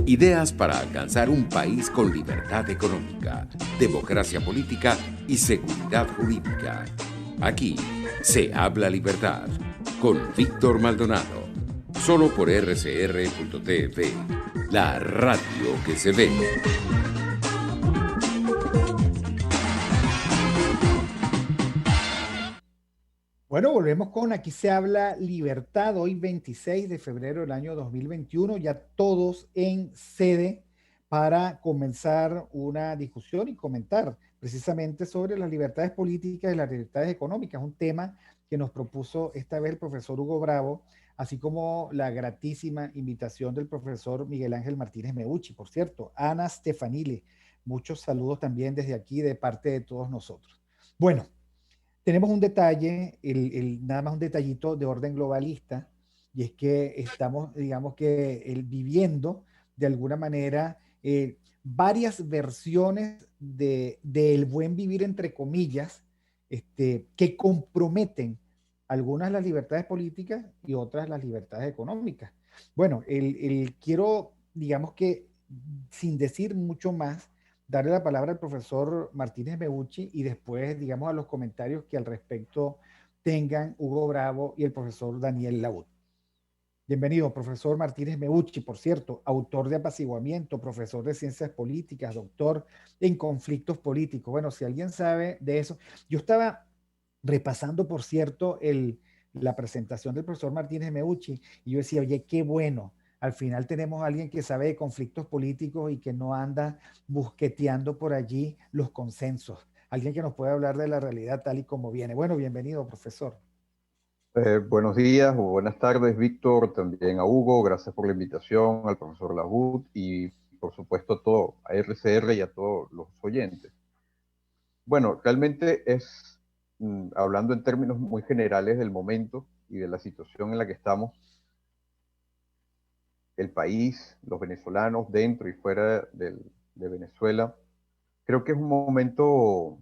Ideas para alcanzar un país con libertad económica, democracia política y seguridad jurídica. Aquí se habla libertad con Víctor Maldonado. Solo por rcr.tv, la radio que se ve. Bueno, volvemos con Aquí se habla libertad, hoy 26 de febrero del año 2021, ya todos en sede para comenzar una discusión y comentar precisamente sobre las libertades políticas y las libertades económicas, un tema que nos propuso esta vez el profesor Hugo Bravo, así como la gratísima invitación del profesor Miguel Ángel Martínez Meucci. Por cierto, Ana Stefanile, muchos saludos también desde aquí de parte de todos nosotros. Bueno, tenemos un detalle, nada más un detallito de orden globalista, y es que estamos, digamos que, viviendo de alguna manera varias versiones del buen vivir, entre comillas, que comprometen algunas las libertades políticas y otras las libertades económicas. Bueno, quiero, digamos que, sin decir mucho más, darle la palabra al profesor Martínez Meucci y después, digamos, a los comentarios que al respecto tengan Hugo Bravo y el profesor Daniel Laud. Bienvenido, profesor Martínez Meucci, por cierto, autor de Apaciguamiento, profesor de Ciencias Políticas, doctor en conflictos políticos. Bueno, si alguien sabe de eso, yo estaba repasando, por cierto, la presentación del profesor Martínez Meucci y yo decía, oye, qué bueno. Al final tenemos a alguien que sabe de conflictos políticos y que no anda busqueteando por allí los consensos. Alguien que nos puede hablar de la realidad tal y como viene. Bueno, bienvenido, profesor. Buenos días o buenas tardes, Víctor, también a Hugo, gracias por la invitación, al profesor Lahut y por supuesto a RCR y a todos los oyentes. Bueno, realmente es, hablando en términos muy generales del momento y de la situación en la que estamos, el país, los venezolanos dentro y fuera de Venezuela, creo que es un momento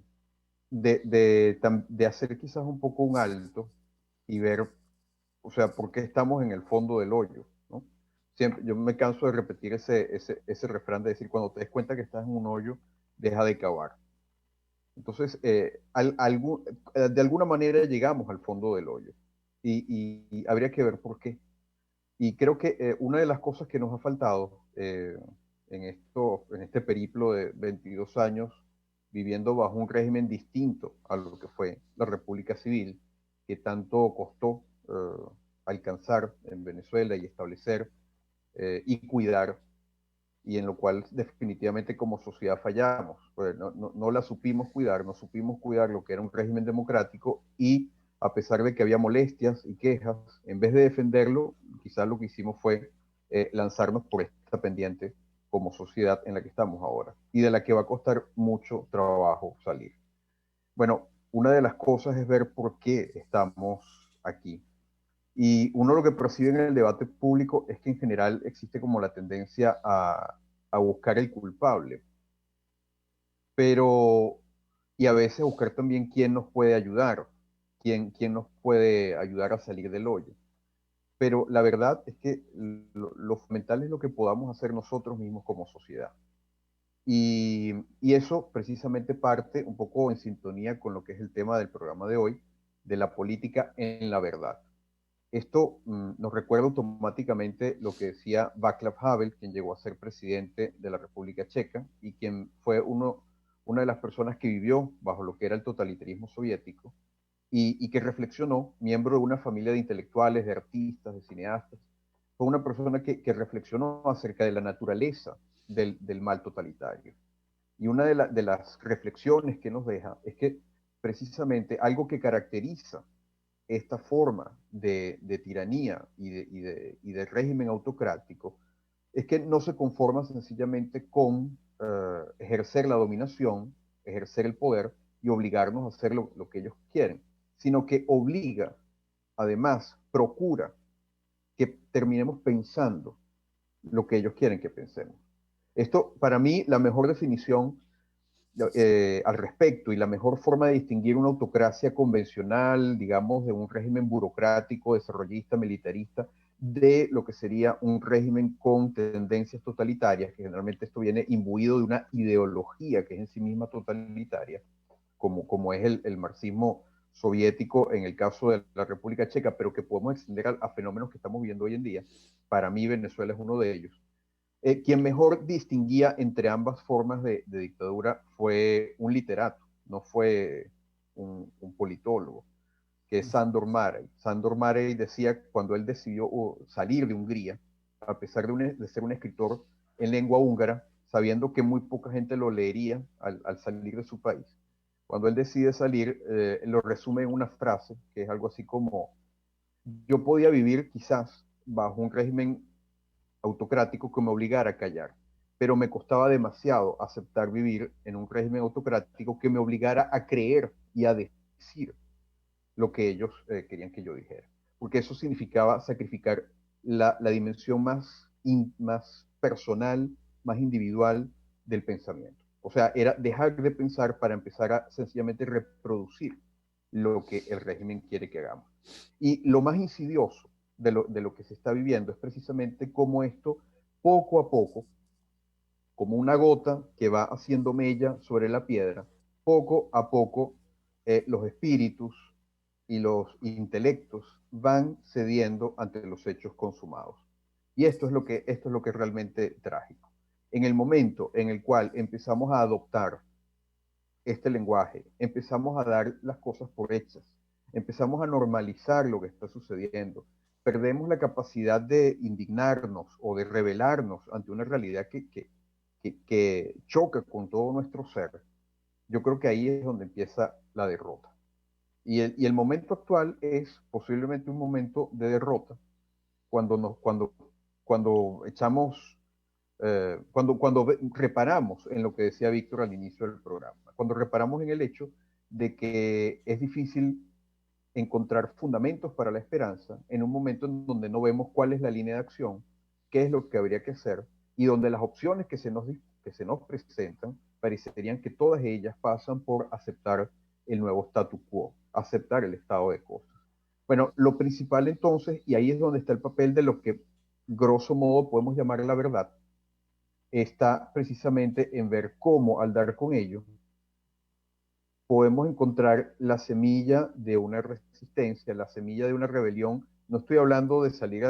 de hacer quizás un poco un alto y ver, o sea, por qué estamos en el fondo del hoyo, ¿no? Siempre, yo me canso de repetir ese refrán de decir, cuando te des cuenta que estás en un hoyo, deja de cavar. Entonces, de alguna manera llegamos al fondo del hoyo y habría que ver por qué. Y creo que una de las cosas que nos ha faltado en este periplo de 22 años viviendo bajo un régimen distinto a lo que fue la República Civil, que tanto costó alcanzar en Venezuela y establecer y cuidar, y en lo cual definitivamente como sociedad fallamos. Pues no la supimos cuidar, no supimos cuidar lo que era un régimen democrático y a pesar de que había molestias y quejas, en vez de defenderlo, quizás lo que hicimos fue lanzarnos por esta pendiente como sociedad en la que estamos ahora y de la que va a costar mucho trabajo salir. Bueno, una de las cosas es ver por qué estamos aquí. Y uno lo que percibe en el debate público es que en general existe como la tendencia a buscar el culpable, pero y a veces buscar también quién nos puede ayudar, quién nos puede ayudar a salir del hoyo. Pero la verdad es que lo fundamental es lo que podamos hacer nosotros mismos como sociedad. Y eso precisamente parte un poco en sintonía con lo que es el tema del programa de hoy, de la política en la verdad. Esto nos recuerda automáticamente lo que decía Václav Havel, quien llegó a ser presidente de la República Checa y quien fue una de las personas que vivió bajo lo que era el totalitarismo soviético y que reflexionó, miembro de una familia de intelectuales, de artistas, de cineastas. Fue una persona que reflexionó acerca de la naturaleza del mal totalitario. Y una de las reflexiones que nos deja es que precisamente algo que caracteriza esta forma de tiranía y de régimen autocrático es que no se conforma sencillamente con ejercer la dominación, ejercer el poder y obligarnos a hacer lo que ellos quieren, sino que obliga, además, procura que terminemos pensando lo que ellos quieren que pensemos. Esto, para mí, la mejor definición al respecto y la mejor forma de distinguir una autocracia convencional, digamos, de un régimen burocrático, desarrollista, militarista, de lo que sería un régimen con tendencias totalitarias, que generalmente esto viene imbuido de una ideología que es en sí misma totalitaria, como es el marxismo soviético en el caso de la República Checa, pero que podemos extender a fenómenos que estamos viendo hoy en día. Para mí Venezuela es uno de ellos. Quien mejor distinguía entre ambas formas de dictadura fue un literato, no fue un politólogo, que es Sándor Márai. Sándor Márai decía, cuando él decidió salir de Hungría, a pesar de ser un escritor en lengua húngara, sabiendo que muy poca gente lo leería al salir de su país, cuando él decide salir, lo resume en una frase, que es algo así como: yo podía vivir quizás bajo un régimen autocrático que me obligara a callar, pero me costaba demasiado aceptar vivir en un régimen autocrático que me obligara a creer y a decir lo que ellos querían que yo dijera, porque eso significaba sacrificar la dimensión más personal, más individual del pensamiento. O sea, era dejar de pensar para empezar a sencillamente reproducir lo que el régimen quiere que hagamos. Y lo más insidioso de lo que se está viviendo es precisamente cómo esto, poco a poco, como una gota que va haciendo mella sobre la piedra, poco a poco los espíritus y los intelectos van cediendo ante los hechos consumados. Y esto es lo que es realmente trágico. En el momento en el cual empezamos a adoptar este lenguaje, empezamos a dar las cosas por hechas, empezamos a normalizar lo que está sucediendo, perdemos la capacidad de indignarnos o de rebelarnos ante una realidad que choca con todo nuestro ser. Yo creo que ahí es donde empieza la derrota. Y el momento actual es posiblemente un momento de derrota cuando echamos, cuando reparamos en lo que decía Víctor al inicio del programa, cuando reparamos en el hecho de que es difícil encontrar fundamentos para la esperanza en un momento en donde no vemos cuál es la línea de acción, qué es lo que habría que hacer, y donde las opciones que se nos presentan parecerían que todas ellas pasan por aceptar el nuevo statu quo, aceptar el estado de cosas. Bueno, lo principal entonces, y ahí es donde está el papel de lo que grosso modo podemos llamar la verdad, está precisamente en ver cómo al dar con ello podemos encontrar la semilla de una resistencia, la semilla de una rebelión. No estoy hablando de salir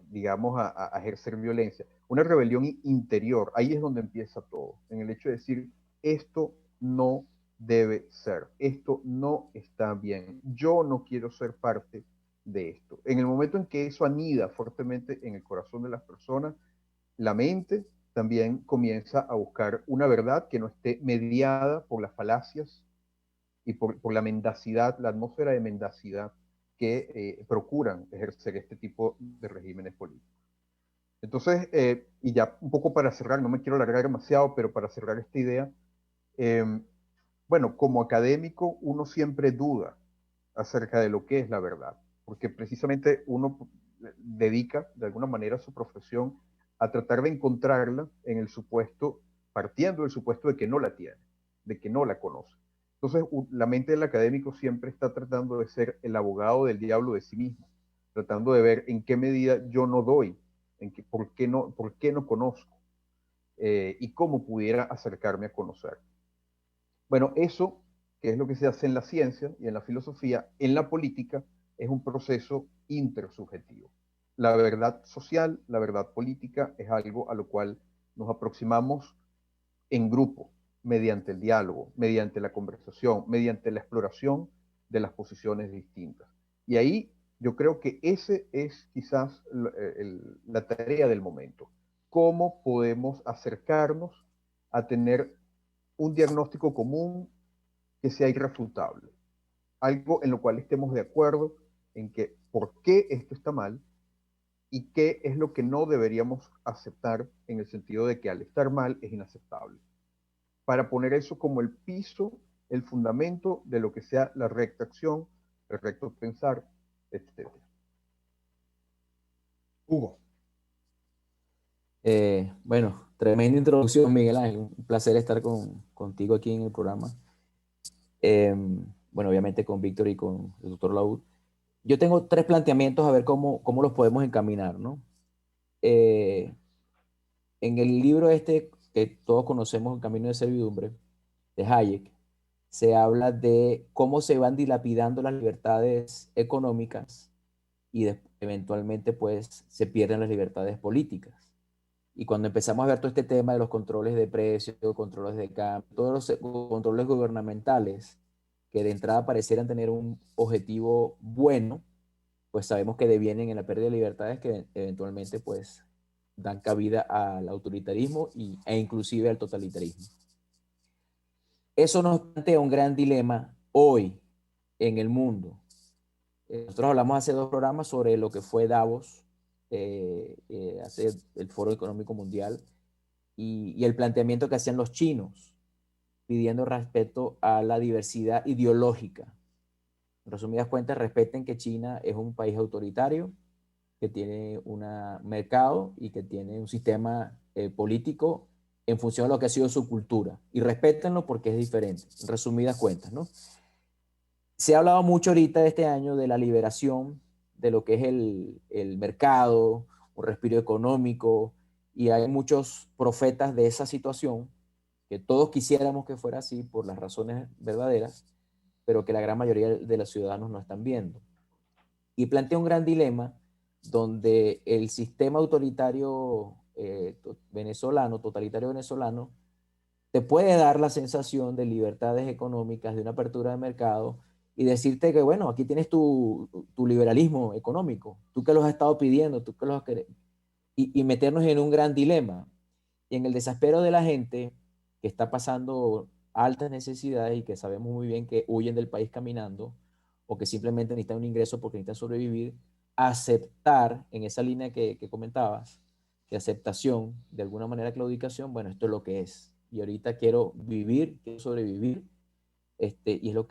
digamos, a ejercer violencia. Una rebelión interior, ahí es donde empieza todo, en el hecho de decir, esto no debe ser, esto no está bien, yo no quiero ser parte de esto. En el momento en que eso anida fuertemente en el corazón de las personas, la mente también comienza a buscar una verdad que no esté mediada por las falacias y por la mendacidad, la atmósfera de mendacidad que procuran ejercer este tipo de regímenes políticos. Entonces, y ya un poco para cerrar, no me quiero alargar demasiado, pero para cerrar esta idea, bueno, como académico uno siempre duda acerca de lo que es la verdad, porque precisamente uno dedica de alguna manera su profesión a tratar de encontrarla en el supuesto, partiendo del supuesto de que no la tiene, de que no la conoce. Entonces, la mente del académico siempre está tratando de ser el abogado del diablo de sí mismo, tratando de ver en qué medida yo no doy, por qué no conozco, y cómo pudiera acercarme a conocer. Bueno, eso, que es lo que se hace en la ciencia y en la filosofía, en la política, es un proceso intersubjetivo. La verdad social, la verdad política, es algo a lo cual nos aproximamos en grupo, mediante el diálogo, mediante la conversación, mediante la exploración de las posiciones distintas. Y ahí yo creo que ese es quizás la tarea del momento. ¿Cómo podemos acercarnos a tener un diagnóstico común que sea irrefutable? Algo en lo cual estemos de acuerdo en que por qué esto está mal y qué es lo que no deberíamos aceptar, en el sentido de que al estar mal es inaceptable, para poner eso como el piso, el fundamento de lo que sea la recta acción, el recto pensar, etc. Hugo. Bueno, tremenda introducción, Miguel Ángel. Un placer estar contigo aquí en el programa. Bueno, obviamente con Víctor y con el doctor Laud. yo tengo tres planteamientos a ver cómo los podemos encaminar, ¿no? Eh, en el libro este que todos conocemos, El Camino de Servidumbre, de Hayek, se habla de cómo se van dilapidando las libertades económicas y eventualmente pues se pierden las libertades políticas. Y cuando empezamos a ver todo este tema de los controles de precios, controles de cambio, todos los controles gubernamentales que de entrada parecieran tener un objetivo bueno, pues sabemos que devienen en la pérdida de libertades que eventualmente pues dan cabida al autoritarismo e inclusive al totalitarismo. Eso nos plantea un gran dilema hoy en el mundo. Nosotros hablamos hace dos programas sobre lo que fue Davos, hace el Foro Económico Mundial, y el planteamiento que hacían los chinos, pidiendo respeto a la diversidad ideológica. En resumidas cuentas, respeten que China es un país autoritario, que tiene un mercado y que tiene un sistema político en función de lo que ha sido su cultura. Y respétenlo porque es diferente, en resumidas cuentas, ¿no? Se ha hablado mucho ahorita de este año de la liberación de lo que es el mercado, un respiro económico, y hay muchos profetas de esa situación que todos quisiéramos que fuera así por las razones verdaderas, pero que la gran mayoría de los ciudadanos no están viendo. Y plantea un gran dilema donde el sistema autoritario venezolano, totalitario venezolano, te puede dar la sensación de libertades económicas, de una apertura de mercado y decirte que, bueno, aquí tienes tu liberalismo económico, tú que los has estado pidiendo, tú que los has querido, y meternos en un gran dilema. Y en el desespero de la gente que está pasando altas necesidades y que sabemos muy bien que huyen del país caminando o que simplemente necesitan un ingreso porque necesitan sobrevivir, aceptar en esa línea que comentabas, de aceptación, de alguna manera claudicación, bueno, esto es lo que es. Y ahorita quiero vivir, quiero sobrevivir, y es lo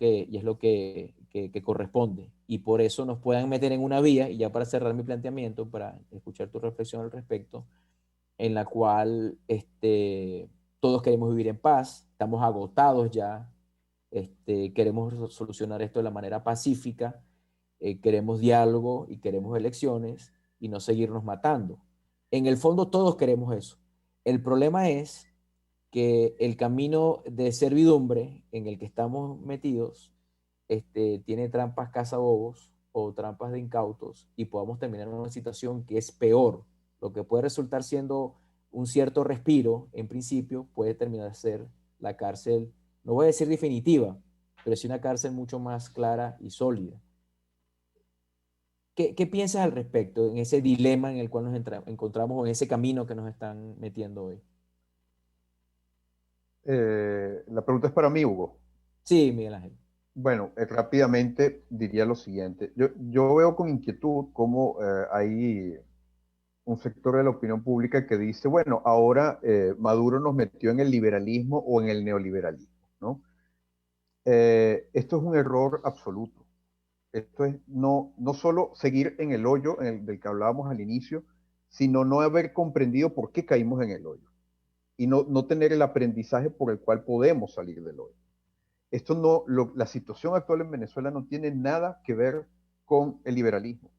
que corresponde. Y por eso nos puedan meter en una vía, y ya para cerrar mi planteamiento, para escuchar tu reflexión al respecto, en la cual todos queremos vivir en paz, estamos agotados ya, queremos solucionar esto de la manera pacífica, queremos diálogo y queremos elecciones y no seguirnos matando. En el fondo todos queremos eso. El problema es que el camino de servidumbre en el que estamos metidos tiene trampas cazabobos o trampas de incautos y podamos terminar en una situación que es peor. Lo que puede resultar siendo un cierto respiro, en principio, puede terminar ser la cárcel, no voy a decir definitiva, pero sí una cárcel mucho más clara y sólida. ¿Qué piensas al respecto en ese dilema en el cual nos encontramos o en ese camino que nos están metiendo hoy? La pregunta es para mí, Hugo. Sí, Miguel Ángel. Bueno, rápidamente diría lo siguiente. Yo veo con inquietud cómo hay un sector de la opinión pública que dice, bueno, ahora Maduro nos metió en el liberalismo o en el neoliberalismo, ¿no? Esto es un error absoluto. Esto es no solo seguir en el hoyo del que hablábamos al inicio, sino no haber comprendido por qué caímos en el hoyo y no tener el aprendizaje por el cual podemos salir del hoyo. Esto la situación actual en Venezuela no tiene nada que ver con el liberalismo.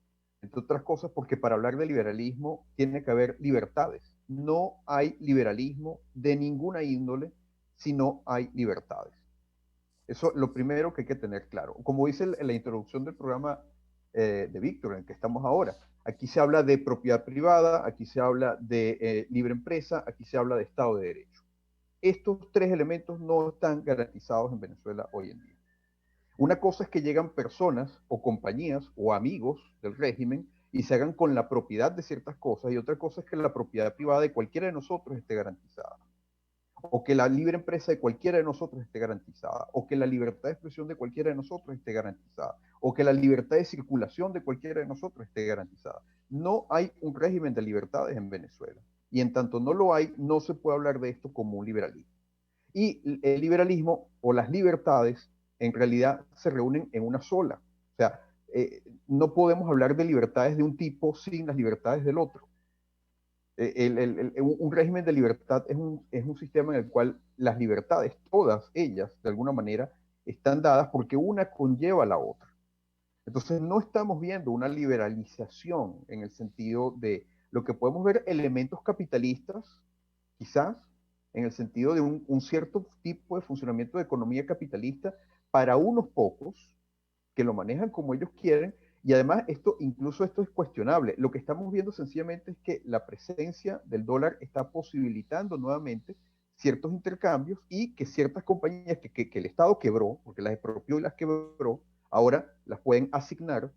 Entre otras cosas, porque para hablar de liberalismo tiene que haber libertades. No hay liberalismo de ninguna índole si no hay libertades. Eso es lo primero que hay que tener claro. Como dice en la introducción del programa de Víctor, en el que estamos ahora, aquí se habla de propiedad privada, aquí se habla de libre empresa, aquí se habla de Estado de Derecho. Estos tres elementos no están garantizados en Venezuela hoy en día. Una cosa es que llegan personas o compañías o amigos del régimen y se hagan con la propiedad de ciertas cosas, y otra cosa es que la propiedad privada de cualquiera de nosotros esté garantizada, o que la libre empresa de cualquiera de nosotros esté garantizada, o que la libertad de expresión de cualquiera de nosotros esté garantizada, o que la libertad de circulación de cualquiera de nosotros esté garantizada. No hay un régimen de libertades en Venezuela, y en tanto no lo hay, no se puede hablar de esto como un liberalismo. Y el liberalismo o las libertades en realidad se reúnen en una sola. O sea, no podemos hablar de libertades de un tipo sin las libertades del otro. Un régimen de libertad es un sistema en el cual las libertades, todas ellas, de alguna manera, están dadas porque una conlleva a la otra. Entonces no estamos viendo una liberalización en el sentido de lo que podemos ver elementos capitalistas, quizás, en el sentido de un cierto tipo de funcionamiento de economía capitalista para unos pocos que lo manejan como ellos quieren, y además incluso esto es cuestionable. Lo que estamos viendo sencillamente es que la presencia del dólar está posibilitando nuevamente ciertos intercambios y que ciertas compañías que el Estado quebró, porque las expropió y las quebró, ahora las pueden asignar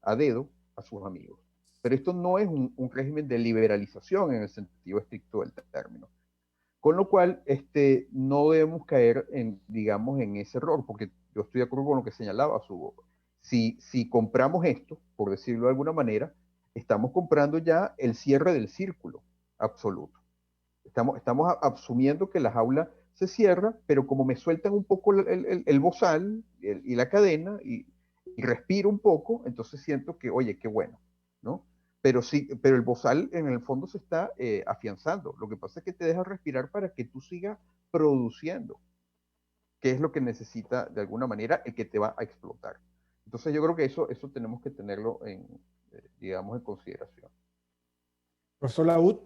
a dedo a sus amigos. Pero esto no es un régimen de liberalización en el sentido estricto del término. Con lo cual, no debemos caer en, digamos, en ese error, porque yo estoy de acuerdo con lo que señalaba su. Si compramos esto, por decirlo de alguna manera, estamos comprando ya el cierre del círculo absoluto. Estamos asumiendo que la jaula se cierra, pero como me sueltan un poco el bozal y la cadena y respiro un poco, entonces siento que, oye, qué bueno, ¿no? Pero sí, pero el bozal en el fondo se está afianzando. Lo que pasa es que te deja respirar para que tú sigas produciendo, que es lo que necesita de alguna manera el que te va a explotar. Entonces yo creo que eso tenemos que tenerlo digamos, en consideración. Profesor Laud.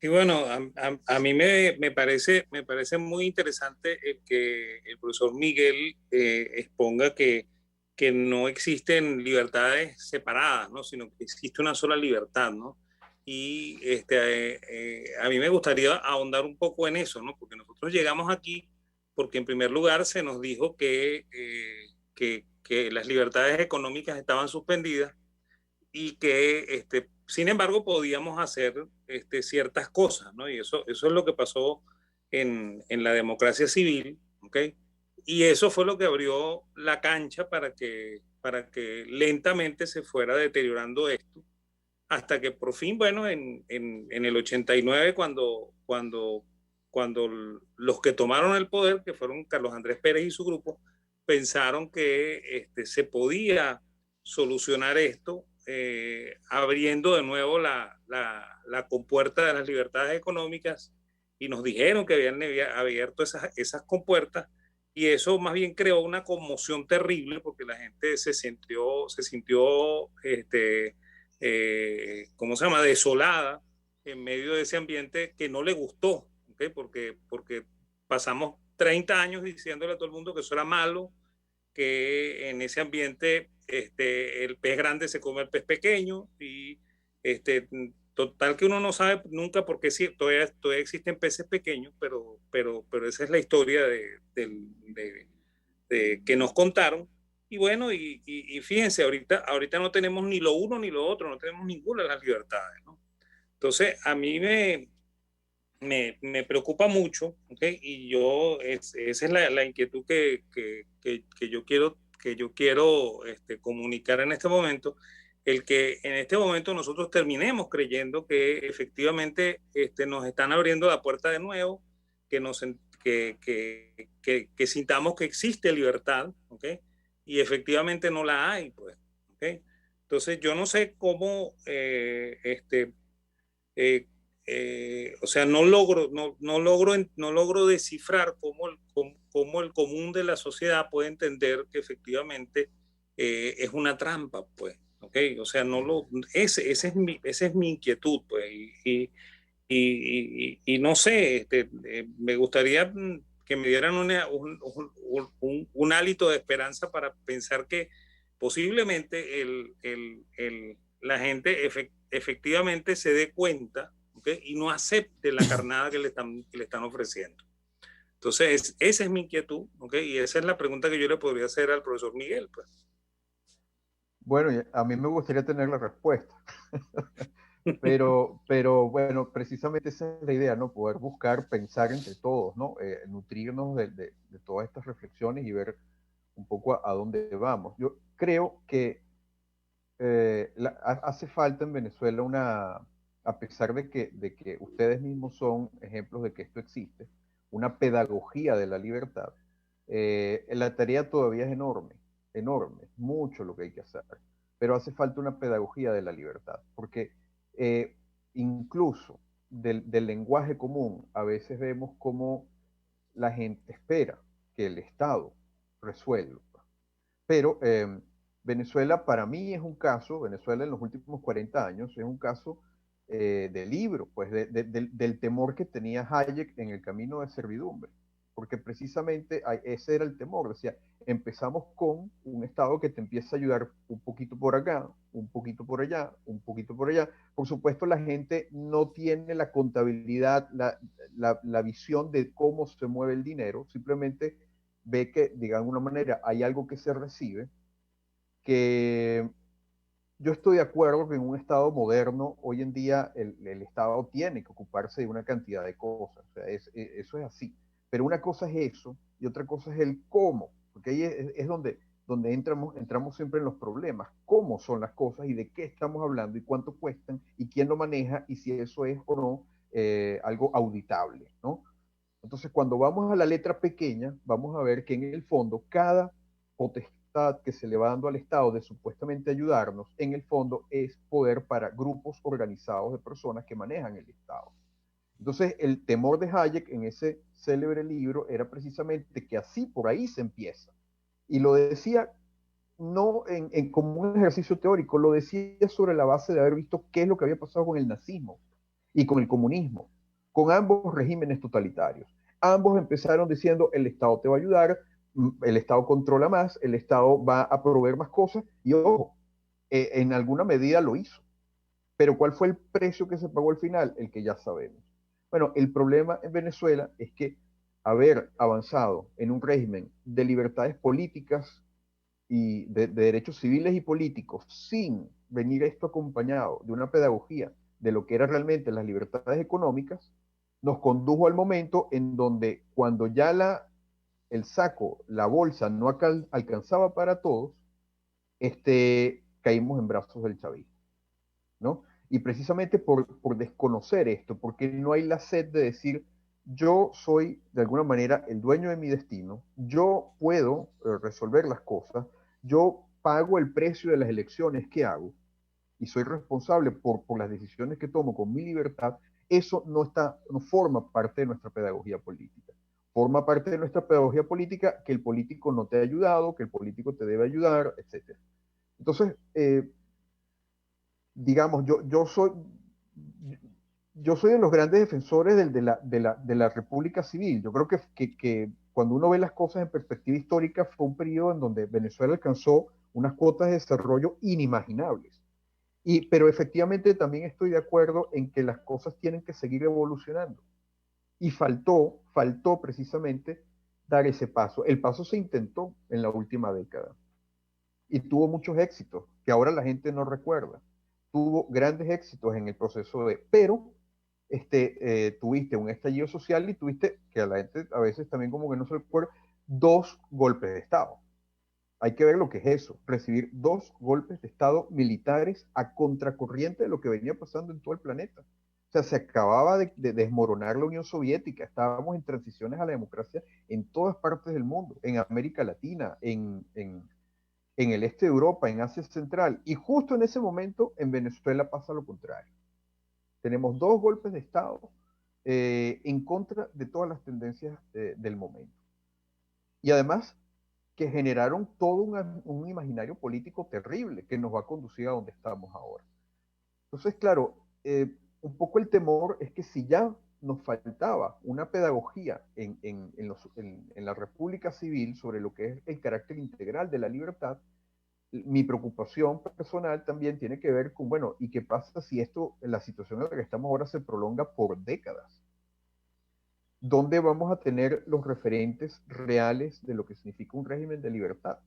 Y bueno, a mí me parece muy interesante el que el profesor Miguel exponga que no existen libertades separadas, ¿no? Sino que existe una sola libertad, ¿no? Y a mí me gustaría ahondar un poco en eso, ¿no? Porque nosotros llegamos aquí porque en primer lugar se nos dijo que las libertades económicas estaban suspendidas y que, sin embargo, podíamos hacer ciertas cosas, ¿no? Y eso es lo que pasó en la democracia civil, ¿ok? Y eso fue lo que abrió la cancha para que lentamente se fuera deteriorando esto, hasta que por fin, bueno, en el 89, cuando los que tomaron el poder, que fueron Carlos Andrés Pérez y su grupo, pensaron que se podía solucionar esto abriendo de nuevo la compuerta de las libertades económicas, y nos dijeron que habían abierto esas compuertas, y eso más bien creó una conmoción terrible porque la gente se sintió ¿cómo se llama?, desolada en medio de ese ambiente que no le gustó, ¿okay? Porque pasamos 30 años diciéndole a todo el mundo que eso era malo, que en ese ambiente el pez grande se come al pez pequeño, y total que uno no sabe nunca por qué todavía existen peces pequeños, pero esa es la historia de que nos contaron. Y bueno, y fíjense, ahorita no tenemos ni lo uno ni lo otro, no tenemos ninguna de las libertades, ¿no? Entonces, a mí me preocupa mucho, ¿okay? Y esa es la inquietud que yo quiero comunicar en este momento, el que en este momento nosotros terminemos creyendo que efectivamente nos están abriendo la puerta de nuevo, que, nos, que sintamos que existe libertad, ¿okay? Y efectivamente no la hay, pues, ¿okay? Entonces yo no sé cómo eh, o sea, no logro descifrar cómo el común de la sociedad puede entender que efectivamente es una trampa, pues, ¿ok? O sea, esa es mi inquietud, pues, y no sé, me gustaría que me dieran un hálito de esperanza para pensar que posiblemente la gente efectivamente se dé cuenta, ¿okay? Y no acepte la carnada que le están ofreciendo. Entonces, esa es mi inquietud, ¿okay? Y esa es la pregunta que yo le podría hacer al profesor Miguel, pues. Bueno, a mí me gustaría tener la respuesta. Pero bueno, precisamente esa es la idea, ¿no? Poder buscar, pensar entre todos, ¿no? Nutrirnos de todas estas reflexiones y ver un poco a dónde vamos. Yo creo que hace falta en Venezuela a pesar de que ustedes mismos son ejemplos de que esto existe, una pedagogía de la libertad. La tarea todavía es enorme, enorme, mucho lo que hay que hacer, pero hace falta una pedagogía de la libertad, porque eh, incluso del lenguaje común a veces vemos cómo la gente espera que el Estado resuelva, pero Venezuela para mí es un caso, Venezuela en los últimos 40 años es un caso de libro, pues del temor que tenía Hayek en el camino de servidumbre, porque precisamente ese era el temor, decía, empezamos con un Estado que te empieza a ayudar un poquito por acá, un poquito por allá, un poquito por allá. Por supuesto, la gente no tiene la contabilidad, la visión de cómo se mueve el dinero, simplemente ve que, de alguna manera, hay algo que se recibe, que yo estoy de acuerdo que en un Estado moderno, hoy en día el Estado tiene que ocuparse de una cantidad de cosas, o sea, eso es así. Pero una cosa es eso y otra cosa es el cómo, porque ahí es donde entramos siempre en los problemas, cómo son las cosas y de qué estamos hablando y cuánto cuestan y quién lo maneja y si eso es o no algo auditable, ¿no? Entonces, cuando vamos a la letra pequeña, vamos a ver que en el fondo cada potestad que se le va dando al Estado de supuestamente ayudarnos, en el fondo es poder para grupos organizados de personas que manejan el Estado. Entonces, el temor de Hayek en ese célebre libro era precisamente que así por ahí se empieza. Y lo decía no como un ejercicio teórico, lo decía sobre la base de haber visto qué es lo que había pasado con el nazismo y con el comunismo, con ambos regímenes totalitarios. Ambos empezaron diciendo, el Estado te va a ayudar, el Estado controla más, el Estado va a proveer más cosas, y ojo, en alguna medida lo hizo. Pero ¿cuál fue el precio que se pagó al final? El que ya sabemos. Bueno, el problema en Venezuela es que haber avanzado en un régimen de libertades políticas y de derechos civiles y políticos sin venir esto acompañado de una pedagogía de lo que eran realmente las libertades económicas, nos condujo al momento en donde cuando ya el saco, la bolsa no alcanzaba para todos, caímos en brazos del chavismo, ¿no? Y precisamente por desconocer esto, porque no hay la sed de decir, yo soy de alguna manera el dueño de mi destino, yo puedo resolver las cosas, yo pago el precio de las elecciones que hago y soy responsable por las decisiones que tomo con mi libertad, eso no forma parte de nuestra pedagogía política. Forma parte de nuestra pedagogía política que el político no te ha ayudado, que el político te debe ayudar, etc. Entonces, digamos, yo soy de los grandes defensores de la República Civil. Yo creo que cuando uno ve las cosas en perspectiva histórica, fue un periodo en donde Venezuela alcanzó unas cuotas de desarrollo inimaginables. Pero efectivamente también estoy de acuerdo en que las cosas tienen que seguir evolucionando. Y faltó precisamente dar ese paso. El paso se intentó en la última década y tuvo muchos éxitos que ahora la gente no recuerda. Tuvo grandes éxitos en el proceso pero tuviste un estallido social y tuviste, que a la gente a veces también como que no se recuerda, 2 golpes de Estado. Hay que ver lo que es eso, recibir 2 golpes de Estado militares a contracorriente de lo que venía pasando en todo el planeta. O sea, se acababa de desmoronar la Unión Soviética, estábamos en transiciones a la democracia en todas partes del mundo, en América Latina, en el este de Europa, en Asia Central, y justo en ese momento en Venezuela pasa lo contrario. Tenemos 2 golpes de Estado en contra de todas las tendencias del momento. Y además que generaron todo un imaginario político terrible que nos va a conducir a donde estamos ahora. Entonces, claro, un poco el temor es que si ya nos faltaba una pedagogía en la República Civil sobre lo que es el carácter integral de la libertad, mi preocupación personal también tiene que ver con, bueno, ¿y qué pasa si la situación en la que estamos ahora se prolonga por décadas? ¿Dónde vamos a tener los referentes reales de lo que significa un régimen de libertad?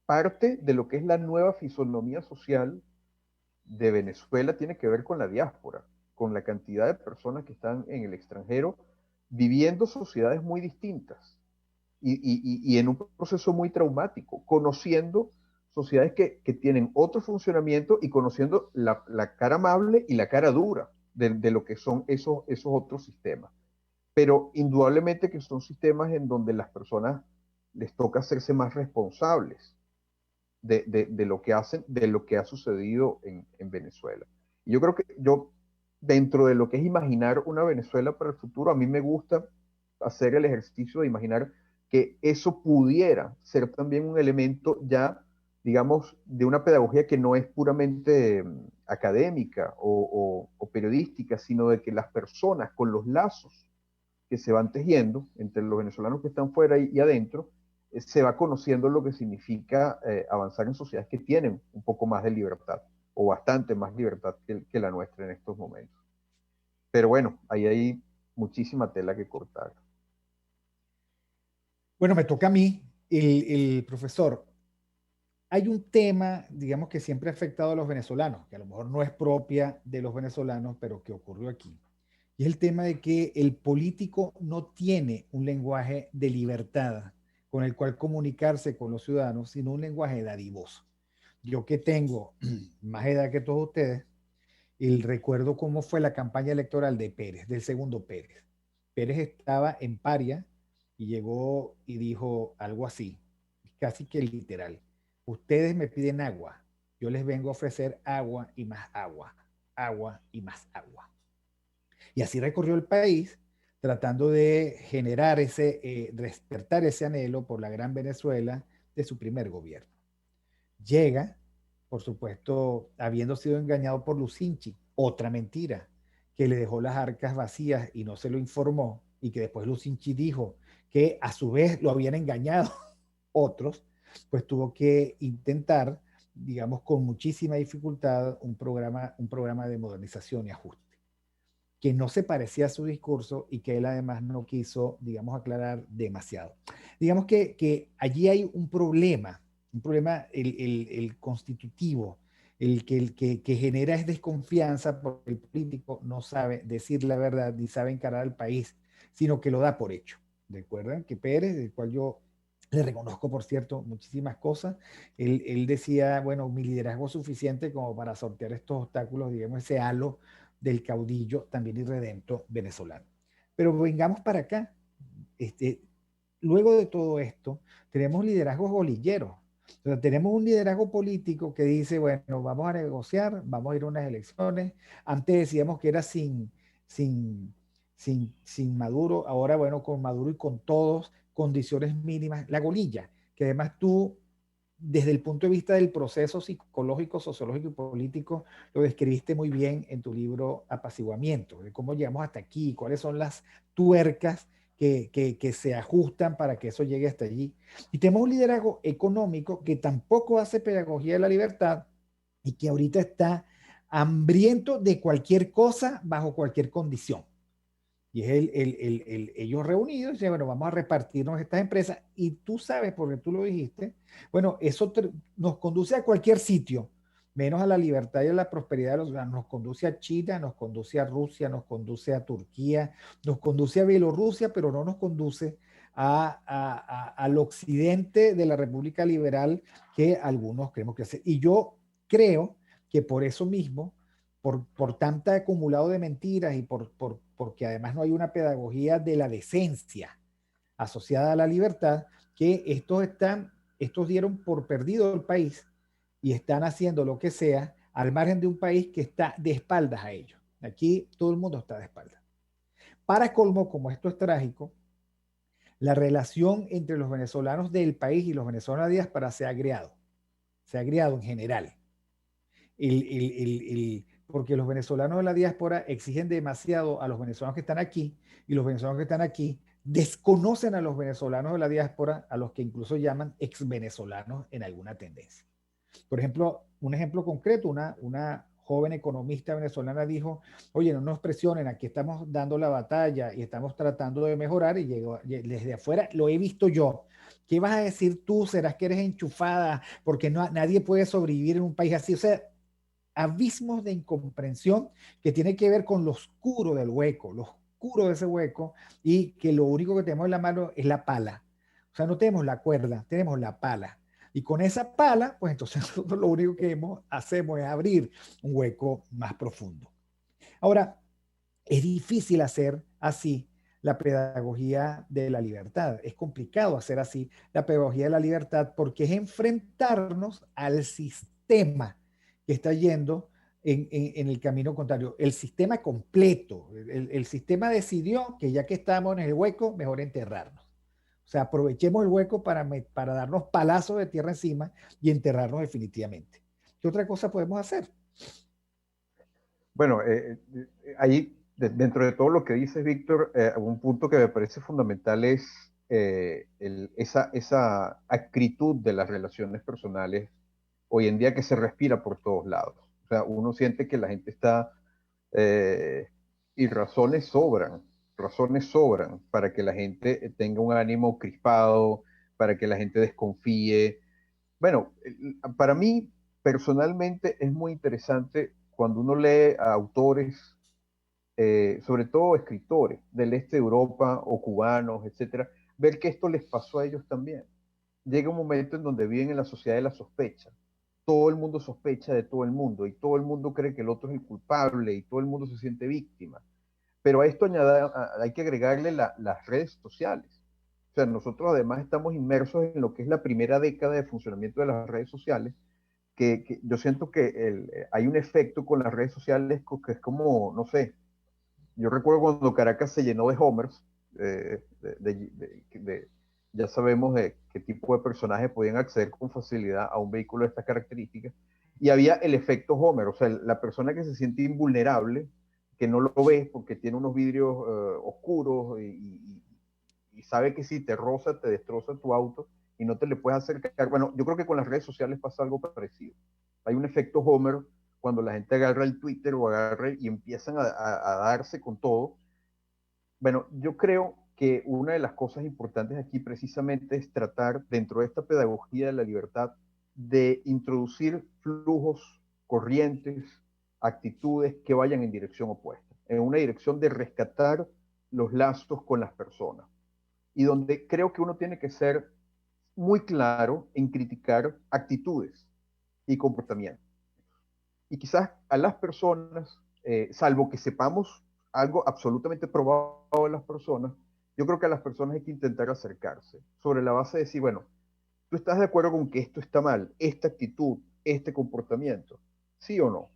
Parte de lo que es la nueva fisonomía social de Venezuela tiene que ver con la diáspora, con la cantidad de personas que están en el extranjero viviendo sociedades muy distintas y en un proceso muy traumático, conociendo sociedades que tienen otro funcionamiento y conociendo la cara amable y la cara dura de lo que son esos otros sistemas. Pero indudablemente que son sistemas en donde las personas les toca hacerse más responsables de lo que hacen, de lo que ha sucedido en Venezuela. Y yo creo que dentro de lo que es imaginar una Venezuela para el futuro, a mí me gusta hacer el ejercicio de imaginar que eso pudiera ser también un elemento ya, digamos, de una pedagogía que no es puramente académica o periodística, sino de que las personas con los lazos que se van tejiendo entre los venezolanos que están fuera y adentro, se va conociendo lo que significa avanzar en sociedades que tienen un poco más de libertad o bastante más libertad que la nuestra en estos momentos. Pero bueno, ahí hay muchísima tela que cortar. Bueno, me toca a mí, el profesor. Hay un tema, digamos, que siempre ha afectado a los venezolanos, que a lo mejor no es propia de los venezolanos, pero que ocurrió aquí. Y es el tema de que el político no tiene un lenguaje de libertad con el cual comunicarse con los ciudadanos, sino un lenguaje dadivoso. Yo que tengo más edad que todos ustedes, y recuerdo cómo fue la campaña electoral de Pérez, del segundo Pérez. Pérez estaba en Paria y llegó y dijo algo así, casi que literal. Ustedes me piden agua, yo les vengo a ofrecer agua y más agua, agua y más agua. Y así recorrió el país tratando de generar despertar ese anhelo por la gran Venezuela de su primer gobierno. Llega, por supuesto, habiendo sido engañado por Lucinchi, otra mentira, que le dejó las arcas vacías y no se lo informó, y que después Lucinchi dijo que a su vez lo habían engañado otros, pues tuvo que intentar, digamos, con muchísima dificultad, un programa de modernización y ajuste, que no se parecía a su discurso y que él además no quiso, digamos, aclarar demasiado. Digamos que allí hay un problema el constitutivo, que genera es desconfianza porque el político no sabe decir la verdad ni sabe encarar al país, sino que lo da por hecho. ¿Recuerdan que Pérez, del cual yo le reconozco, por cierto, muchísimas cosas, él decía, bueno, mi liderazgo es suficiente como para sortear estos obstáculos, digamos, ese halo del caudillo también irredento venezolano? Pero vengamos para acá. Este, Luego de todo esto, tenemos liderazgos bolilleros. O sea, tenemos un liderazgo político que dice, bueno, vamos a negociar, vamos a ir a unas elecciones. Antes decíamos que era sin, sin Maduro, ahora bueno, con Maduro y con todos, condiciones mínimas. La golilla, que además tú, desde el punto de vista del proceso psicológico, sociológico y político, lo describiste muy bien en tu libro Apaciguamiento, de cómo llegamos hasta aquí, cuáles son las tuercas que se ajustan para que eso llegue hasta allí. Y tenemos un liderazgo económico que tampoco hace pedagogía de la libertad y que ahorita está hambriento de cualquier cosa bajo cualquier condición. Y es ellos reunidos, dicen, bueno, vamos a repartirnos estas empresas. Y tú sabes, porque tú lo dijiste, bueno, eso nos conduce a cualquier sitio, menos a la libertad y a la prosperidad de los ciudadanos. Nos conduce a China, nos conduce a Rusia, nos conduce a Turquía, nos conduce a Bielorrusia, pero no nos conduce al occidente de la República Liberal que algunos queremos crecer. Y yo creo que por eso mismo, por tanta acumulado de mentiras y porque además no hay una pedagogía de la decencia asociada a la libertad, que estos dieron por perdido el país y están haciendo lo que sea al margen de un país que está de espaldas a ellos. Aquí todo el mundo está de espaldas. Para colmo, como esto es trágico, la relación entre los venezolanos del país y los venezolanos de diáspora se ha agriado en general. Porque los venezolanos de la diáspora exigen demasiado a los venezolanos que están aquí y los venezolanos que están aquí desconocen a los venezolanos de la diáspora, a los que incluso llaman ex venezolanos en alguna tendencia. Por ejemplo, un ejemplo concreto, una joven economista venezolana dijo, oye, no nos presionen, aquí estamos dando la batalla y estamos tratando de mejorar y llegó desde afuera, lo he visto yo. ¿Qué vas a decir tú? ¿Serás que eres enchufada? Porque nadie puede sobrevivir en un país así. O sea, abismos de incomprensión que tiene que ver con lo oscuro del hueco, lo oscuro de ese hueco, y que lo único que tenemos en la mano es la pala. O sea, no tenemos la cuerda, tenemos la pala. Y con esa pala, pues entonces nosotros lo único que hacemos es abrir un hueco más profundo. Ahora, es difícil hacer así la pedagogía de la libertad. Es complicado hacer así la pedagogía de la libertad porque es enfrentarnos al sistema que está yendo en el camino contrario. El sistema completo. El sistema decidió que ya que estamos en el hueco, mejor enterrarnos. O sea, aprovechemos el hueco para darnos palazos de tierra encima y enterrarnos definitivamente. ¿Qué otra cosa podemos hacer? Bueno, ahí, dentro de todo lo que dices, Víctor, un punto que me parece fundamental es esa acritud de las relaciones personales hoy en día que se respira por todos lados. O sea, uno siente que la gente está, eh, y razones sobran para que la gente tenga un ánimo crispado, para que la gente desconfíe. Bueno, para mí personalmente es muy interesante cuando uno lee a autores, sobre todo escritores del este de Europa o cubanos, etcétera, ver que esto les pasó a ellos también. Llega un momento en donde viven en la sociedad de la sospecha. Todo el mundo sospecha de todo el mundo y todo el mundo cree que el otro es el culpable y todo el mundo se siente víctima. Pero a esto hay que agregarle las redes sociales. O sea, nosotros además estamos inmersos en lo que es la primera década de funcionamiento de las redes sociales, que yo siento que hay un efecto con las redes sociales que es como, no sé, yo recuerdo cuando Caracas se llenó de homers, ya sabemos de qué tipo de personajes podían acceder con facilidad a un vehículo de estas características, y había el efecto Homer, o sea, la persona que se siente invulnerable, que no lo ves porque tiene unos vidrios oscuros y sabe que si te roza, te destroza tu auto y no te le puedes acercar. Bueno, yo creo que con las redes sociales pasa algo parecido. Hay un efecto Homer cuando la gente agarra el Twitter o agarra y empiezan a darse con todo. Bueno, yo creo que una de las cosas importantes aquí precisamente es tratar dentro de esta pedagogía de la libertad de introducir flujos, corrientes, actitudes que vayan en dirección opuesta, en una dirección de rescatar los lazos con las personas y donde creo que uno tiene que ser muy claro en criticar actitudes y comportamientos. Y quizás a las personas, salvo que sepamos algo absolutamente probado de las personas, yo creo que a las personas hay que intentar acercarse sobre la base de decir, bueno, ¿tú estás de acuerdo con que esto está mal, esta actitud, este comportamiento? ¿Sí o no?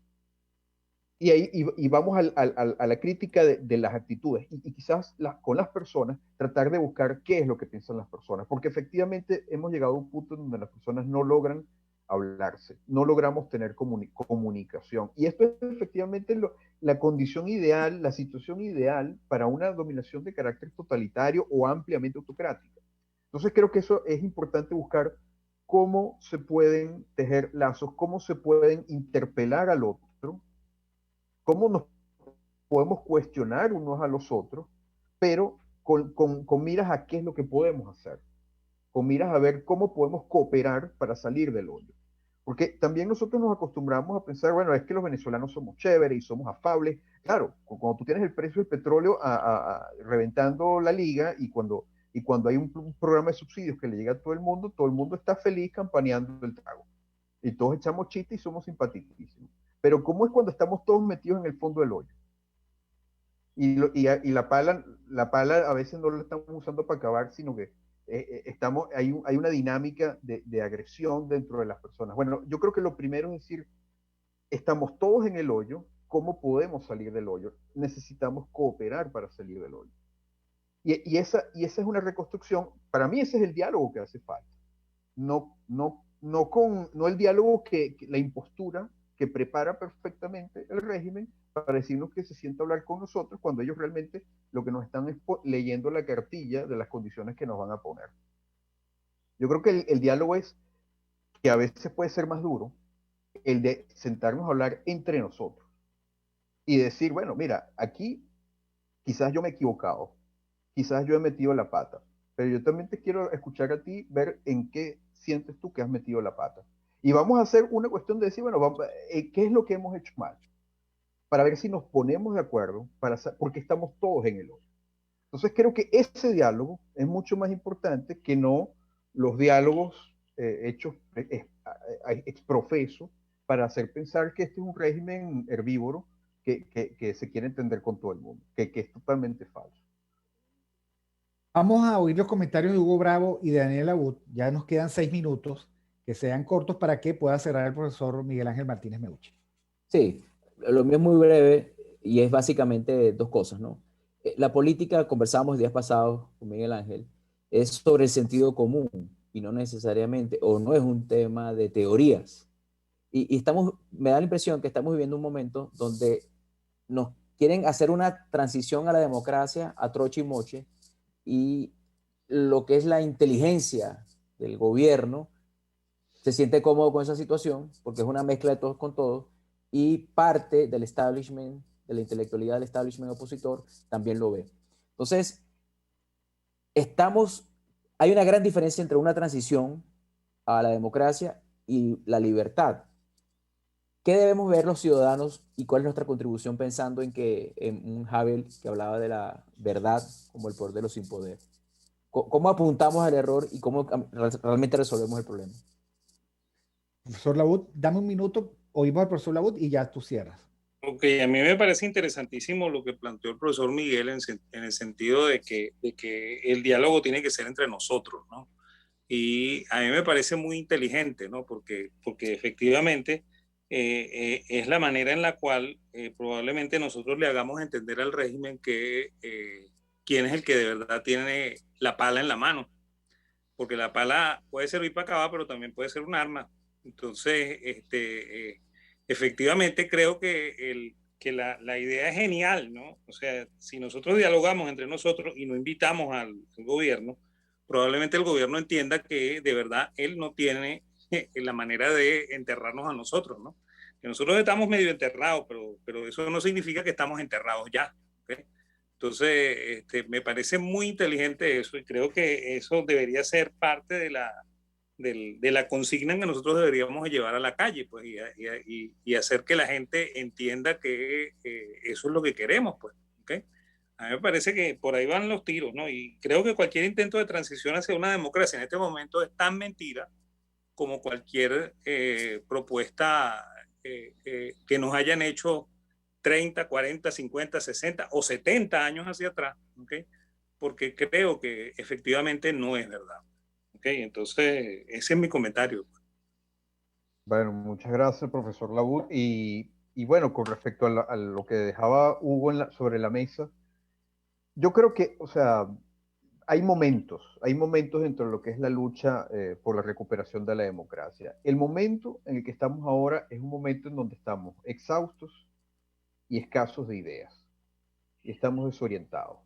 Y ahí y vamos a la crítica de las actitudes y quizás con las personas tratar de buscar qué es lo que piensan las personas, porque efectivamente hemos llegado a un punto en donde las personas no logran hablarse, no logramos tener comunicación. Y esto es efectivamente la condición ideal, la situación ideal para una dominación de carácter totalitario o ampliamente autocrática. Entonces creo que eso es importante buscar cómo se pueden tejer lazos, cómo se pueden interpelar al otro, cómo nos podemos cuestionar unos a los otros, pero con miras a qué es lo que podemos hacer, con miras a ver cómo podemos cooperar para salir del hoyo. Porque también nosotros nos acostumbramos a pensar, bueno, es que los venezolanos somos chéveres y somos afables. Claro, cuando tú tienes el precio del petróleo reventando la liga y cuando hay un programa de subsidios que le llega a todo el mundo está feliz campaneando el trago. Y todos echamos chistes y somos simpaticísimos. Pero ¿cómo es cuando estamos todos metidos en el fondo del hoyo? Y la pala a veces no la estamos usando para acabar, sino que hay una dinámica de agresión dentro de las personas. Bueno, yo creo que lo primero es decir, estamos todos en el hoyo, ¿cómo podemos salir del hoyo? Necesitamos cooperar para salir del hoyo. Esa es una reconstrucción, para mí ese es el diálogo que hace falta. No el diálogo la impostura que prepara perfectamente el régimen para decirnos que se sienta a hablar con nosotros cuando ellos realmente lo que nos están es leyendo la cartilla de las condiciones que nos van a poner. Yo creo que el diálogo es que a veces puede ser más duro, el de sentarnos a hablar entre nosotros y decir, bueno, mira, aquí quizás yo me he equivocado, quizás yo he metido la pata, pero yo también te quiero escuchar a ti, ver en qué sientes tú que has metido la pata. Y vamos a hacer una cuestión de decir, bueno, ¿qué es lo que hemos hecho mal? Para ver si nos ponemos de acuerdo, porque estamos todos en el hoyo. Entonces creo que ese diálogo es mucho más importante que no los diálogos hechos exprofeso para hacer pensar que este es un régimen herbívoro que se quiere entender con todo el mundo, que es totalmente falso. Vamos a oír los comentarios de Hugo Bravo y de Daniel Abud. Ya nos quedan 6 minutos, que sean cortos para que pueda cerrar el profesor Miguel Ángel Martínez Meucci. Sí, lo mío es muy breve y es básicamente dos cosas, ¿no? La política, conversábamos días pasados con Miguel Ángel, es sobre el sentido común y no necesariamente, o no es un tema de teorías. Y estamos, me da la impresión que estamos viviendo un momento donde nos quieren hacer una transición a la democracia a troche y moche, y lo que es la inteligencia del gobierno se siente cómodo con esa situación porque es una mezcla de todos con todos, y parte del establishment, de la intelectualidad del establishment opositor también lo ve. Entonces, hay una gran diferencia entre una transición a la democracia y la libertad. ¿Qué debemos ver los ciudadanos y cuál es nuestra contribución pensando en un Havel que hablaba de la verdad como el poder de los sin poder? ¿Cómo apuntamos al error y cómo realmente resolvemos el problema? Profesor Labut, dame un minuto, oímos al profesor Labut y ya tú cierras. Ok, a mí me parece interesantísimo lo que planteó el profesor Miguel en el sentido de que el diálogo tiene que ser entre nosotros, ¿no? Y a mí me parece muy inteligente, ¿no? Porque efectivamente es la manera en la cual probablemente nosotros le hagamos entender al régimen que quién es el que de verdad tiene la pala en la mano. Porque la pala puede servir para acabar, pero también puede ser un arma. Entonces, efectivamente creo que la idea es genial, ¿no? O sea, si nosotros dialogamos entre nosotros y no invitamos al gobierno, probablemente el gobierno entienda que de verdad él no tiene la manera de enterrarnos a nosotros, ¿no? Que nosotros estamos medio enterrados, pero eso no significa que estamos enterrados ya, ¿okay? Entonces, me parece muy inteligente eso y creo que eso debería ser parte de la consigna que nosotros deberíamos llevar a la calle, pues, y hacer que la gente entienda que eso es lo que queremos, pues, ¿okay? A mí me parece que por ahí van los tiros, ¿no? Y creo que cualquier intento de transición hacia una democracia en este momento es tan mentira como cualquier propuesta que nos hayan hecho 30, 40, 50, 60 o 70 años hacia atrás, ¿okay? Porque creo que efectivamente no es verdad. ¿Okay? Entonces, ese es mi comentario. Bueno, muchas gracias, profesor Labut. Y bueno, con respecto a lo que dejaba Hugo sobre la mesa, yo creo que, o sea, hay momentos dentro de lo que es la lucha por la recuperación de la democracia. El momento en el que estamos ahora es un momento en donde estamos exhaustos y escasos de ideas y estamos desorientados.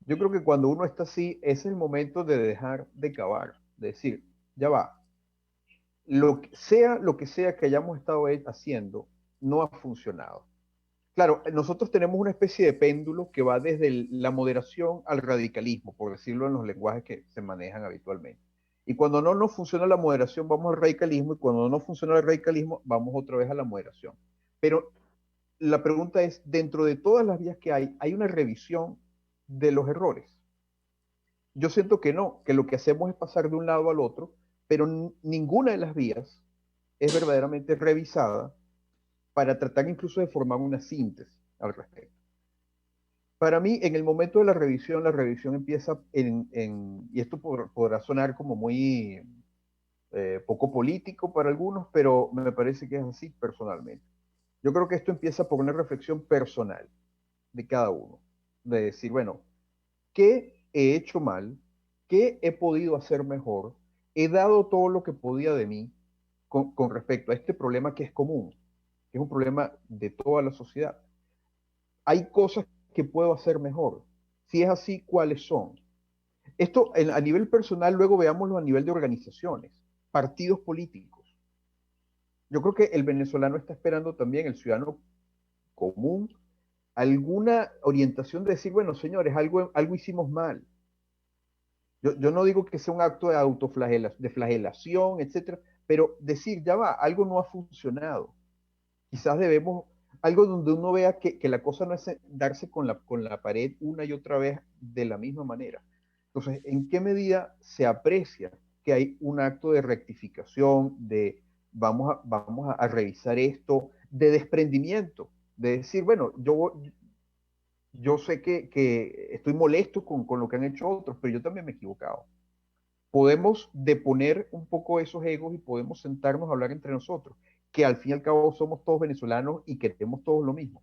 Yo creo que cuando uno está así, es el momento de dejar de cavar, de decir, ya va, lo que sea que hayamos estado haciendo, no ha funcionado. Claro, nosotros tenemos una especie de péndulo que va desde la moderación al radicalismo, por decirlo en los lenguajes que se manejan habitualmente. Y cuando no nos funciona la moderación, vamos al radicalismo, y cuando no funciona el radicalismo, vamos otra vez a la moderación. Pero la pregunta es, dentro de todas las vías que hay una revisión de los errores. Yo siento que no, que lo que hacemos es pasar de un lado al otro, pero ninguna de las vías es verdaderamente revisada para tratar incluso de formar una síntesis al respecto. Para mí, en el momento de la revisión empieza y esto podrá sonar como muy poco político para algunos, pero me parece que es así personalmente. Yo creo que esto empieza por una reflexión personal de cada uno, de decir, bueno, ¿qué he hecho mal? ¿Qué he podido hacer mejor? He dado todo lo que podía de mí con respecto a este problema que es común, que es un problema de toda la sociedad. Hay cosas que puedo hacer mejor. Si es así, ¿cuáles son? Esto a nivel personal, luego veámoslo a nivel de organizaciones, partidos políticos. Yo creo que el venezolano está esperando también, el ciudadano común, alguna orientación de decir, bueno, señores, algo hicimos mal. Yo no digo que sea un acto de flagelación, etcétera, pero decir, ya va, algo no ha funcionado. Quizás debemos, algo donde uno vea que la cosa no es darse con la pared una y otra vez de la misma manera. Entonces, ¿en qué medida se aprecia que hay un acto de rectificación, de vamos a revisar esto, de desprendimiento, de decir, bueno, yo sé que estoy molesto con lo que han hecho otros, pero yo también me he equivocado. Podemos deponer un poco esos egos y podemos sentarnos a hablar entre nosotros, que al fin y al cabo somos todos venezolanos y queremos todos lo mismo.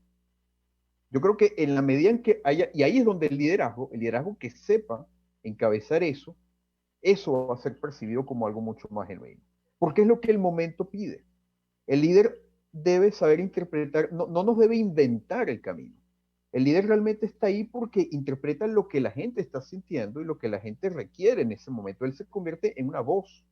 Yo creo que en la medida en que haya, y ahí es donde el liderazgo que sepa encabezar eso, eso va a ser percibido como algo mucho más genuino. Porque es lo que el momento pide. El líder debe saber interpretar, no nos debe inventar el camino. El líder realmente está ahí porque interpreta lo que la gente está sintiendo y lo que la gente requiere en ese momento. Él se convierte en una voz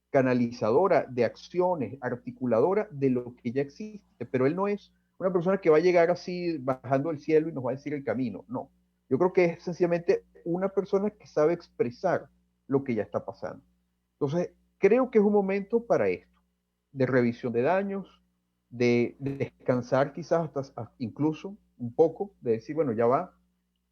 canalizadora de acciones, articuladora de lo que ya existe, pero él no es una persona que va a llegar así bajando del cielo y nos va a decir el camino, no. Yo creo que es sencillamente una persona que sabe expresar lo que ya está pasando. Entonces, creo que es un momento para esto, de revisión de daños, de descansar quizás hasta incluso un poco, de decir, bueno, ya va,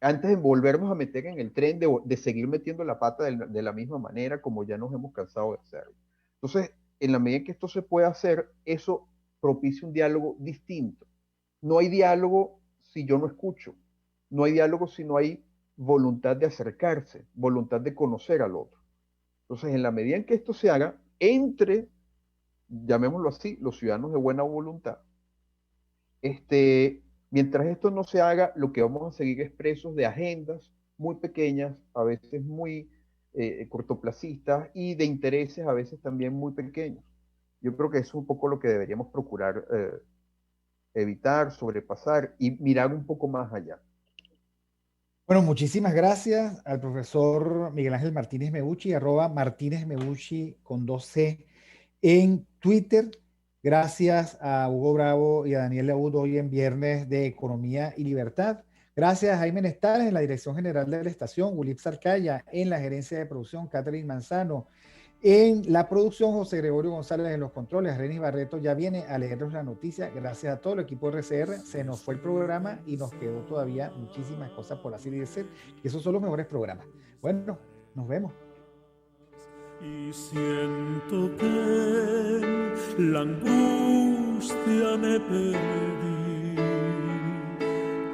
antes de volvernos a meter en el tren de seguir metiendo la pata de la misma manera como ya nos hemos cansado de hacerlo. Entonces, en la medida en que esto se puede hacer, eso propicia un diálogo distinto. No hay diálogo si yo no escucho. No hay diálogo si no hay voluntad de acercarse, voluntad de conocer al otro. Entonces, en la medida en que esto se haga entre, llamémoslo así, los ciudadanos de buena voluntad, mientras esto no se haga, lo que vamos a seguir es presos de agendas muy pequeñas, a veces muy cortoplacistas, y de intereses a veces también muy pequeños. Yo creo que eso es un poco lo que deberíamos procurar evitar, sobrepasar y mirar un poco más allá. Bueno, muchísimas gracias al profesor Miguel Ángel Martínez Mebuchi, @Martínez Mebuchi con 2C en Twitter. Gracias a Hugo Bravo y a Daniel Laud hoy en Viernes de Economía y Libertad. Gracias a Jaime Nestales en la dirección general de la estación, Wilip Sarcaya en la gerencia de producción, Catherine Manzano en la producción, José Gregorio González en los controles, Renis Barreto ya viene a leernos la noticia. Gracias a todo el equipo de RCR. Se nos fue el programa y nos quedó todavía muchísimas cosas por así decir. Y esos son los mejores programas. Bueno, nos vemos. Y siento que la angustia me perdí.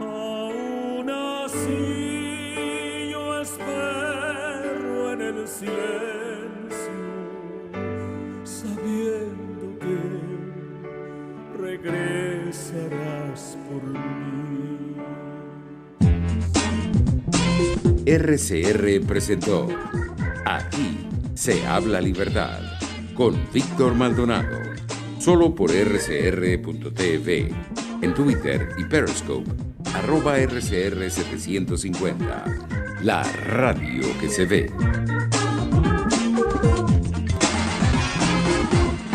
Aún así yo espero en el silencio, sabiendo que regresarás por mí. RCR presentó Aquí se habla libertad con Víctor Maldonado, solo por rcr.tv, en Twitter y Periscope, @RCR750, la radio que se ve.